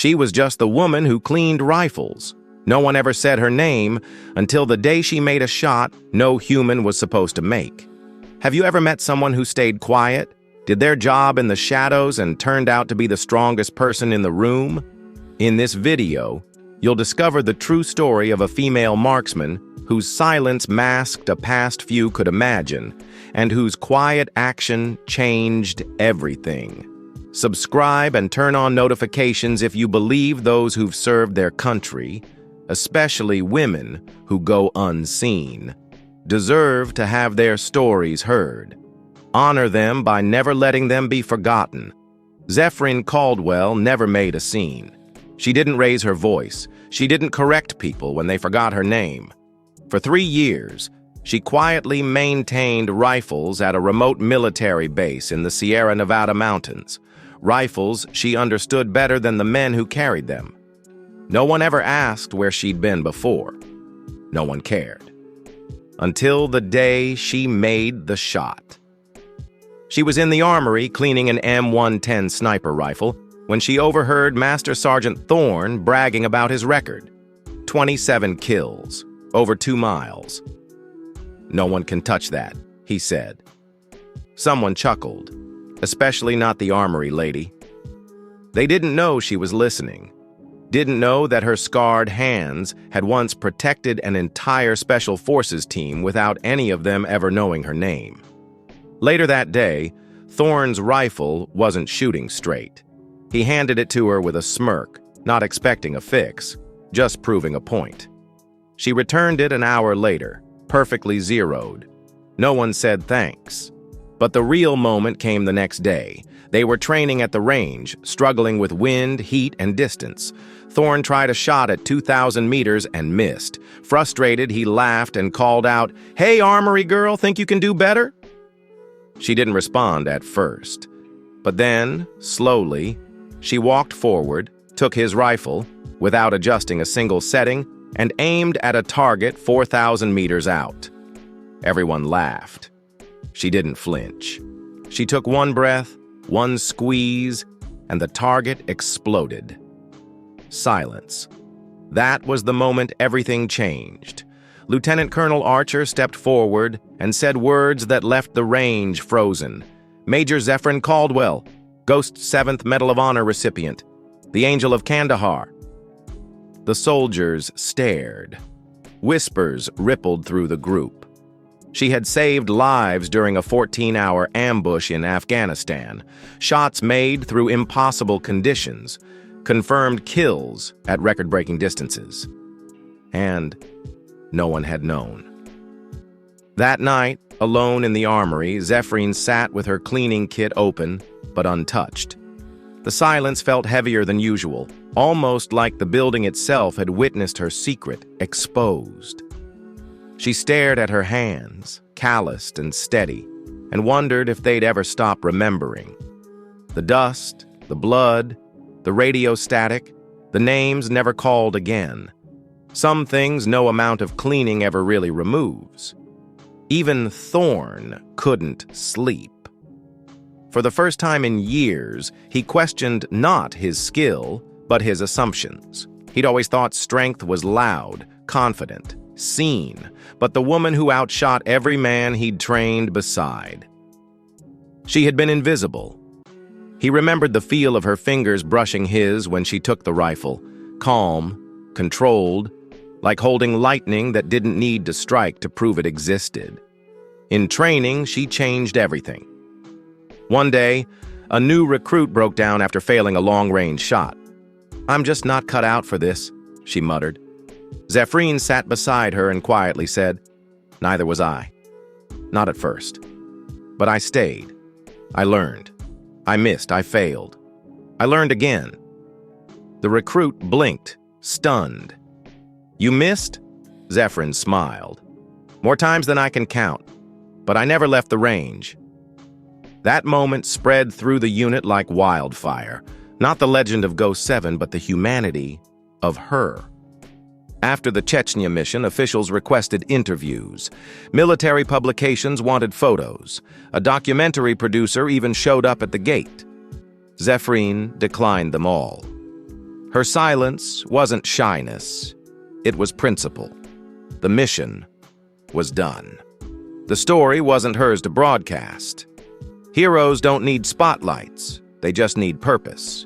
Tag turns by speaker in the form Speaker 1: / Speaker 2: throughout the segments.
Speaker 1: She was just the woman who cleaned rifles. No one ever said her name until the day she made a shot no human was supposed to make. Have you ever met someone who stayed quiet, did their job in the shadows, and turned out to be the strongest person in the room? In this video, you'll discover the true story of a female marksman whose silence masked a past few could imagine, and whose quiet action changed everything. Subscribe and turn on notifications if you believe those who've served their country, especially women who go unseen, deserve to have their stories heard. Honor them by never letting them be forgotten. Zephrine Caldwell never made a scene. She didn't raise her voice. She didn't correct people when they forgot her name. For 3 years, she quietly maintained rifles at a remote military base in the Sierra Nevada mountains. Rifles she understood better than the men who carried them. No one ever asked where she'd been before. No one cared. Until the day she made the shot. She was in the armory cleaning an M110 sniper rifle when she overheard Master Sergeant Thorne bragging about his record. 27 kills, over 2 miles. "No one can touch that," he said. Someone chuckled, especially not the armory lady. They didn't know she was listening. Didn't know that her scarred hands had once protected an entire Special Forces team without any of them ever knowing her name. Later that day, Thorne's rifle wasn't shooting straight. He handed it to her with a smirk, not expecting a fix, just proving a point. She returned it an hour later, perfectly zeroed. No one said thanks. But the real moment came the next day. They were training at the range, struggling with wind, heat, and distance. Thorne tried a shot at 2,000 meters and missed. Frustrated, he laughed and called out, "Hey, armory girl, think you can do better?" She didn't respond at first. But then, slowly, she walked forward, took his rifle, without adjusting a single setting, and aimed at a target 4,000 meters out. Everyone laughed. She didn't flinch. She took one breath, one squeeze, and the target exploded. Silence. That was the moment everything changed. Lieutenant Colonel Archer stepped forward and said words that left the range frozen. "Major Zephrine Caldwell, Ghost 7th Medal of Honor recipient, the Angel of Kandahar." The soldiers stared. Whispers rippled through the group. She had saved lives during a 14-hour ambush in Afghanistan, shots made through impossible conditions, confirmed kills at record-breaking distances. And no one had known. That night, alone in the armory, Zephrine sat with her cleaning kit open, but untouched. The silence felt heavier than usual, almost like the building itself had witnessed her secret exposed. She stared at her hands, calloused and steady, and wondered if they'd ever stop remembering. The dust, the blood, the radio static, the names never called again. Some things no amount of cleaning ever really removes. Even Thorne couldn't sleep. For the first time in years, he questioned not his skill, but his assumptions. He'd always thought strength was loud, confident, seen, but the woman who outshot every man he'd trained beside. She had been invisible. He remembered the feel of her fingers brushing his when she took the rifle, calm, controlled, like holding lightning that didn't need to strike to prove it existed. In training, she changed everything. One day, a new recruit broke down after failing a long-range shot. "I'm just not cut out for this," she muttered. Zephrine sat beside her and quietly said, "Neither was I. Not at first. But I stayed. I learned. I missed. I failed. I learned again." The recruit blinked, stunned. "You missed?" Zephrine smiled. "More times than I can count. But I never left the range." That moment spread through the unit like wildfire. Not the legend of Ghost 7, but the humanity of her. After the Chechnya mission, officials requested interviews. Military publications wanted photos. A documentary producer even showed up at the gate. Zephrine declined them all. Her silence wasn't shyness. It was principle. The mission was done. The story wasn't hers to broadcast. Heroes don't need spotlights. They just need purpose.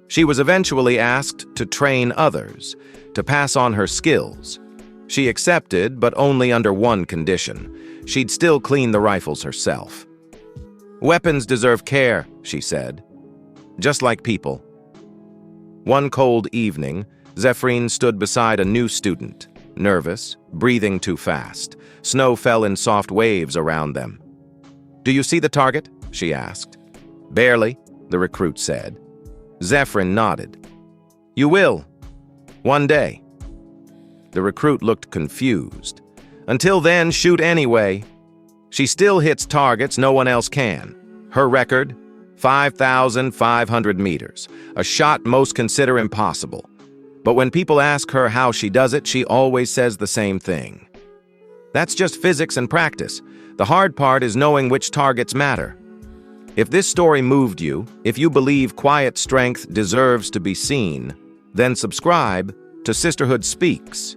Speaker 1: She was eventually asked to train others, to pass on her skills. She accepted, but only under one condition. She'd still clean the rifles herself. "Weapons deserve care," she said, "just like people." One cold evening, Zephrine stood beside a new student, nervous, breathing too fast. Snow fell in soft waves around them. "Do you see the target?" she asked. "Barely," the recruit said. Zephrine nodded. "You will. One day." The recruit looked confused. "Until then, shoot anyway." She still hits targets no one else can. Her record, 5,500 meters, a shot most consider impossible. But when people ask her how she does it, she always says the same thing. That's just physics and practice. The hard part is knowing which targets matter. If this story moved you, if you believe quiet strength deserves to be seen, then subscribe to Sisterhood Speaks.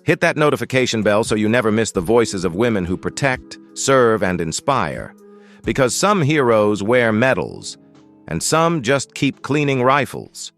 Speaker 1: Hit that notification bell so you never miss the voices of women who protect, serve, and inspire. Because some heroes wear medals, and some just keep cleaning rifles.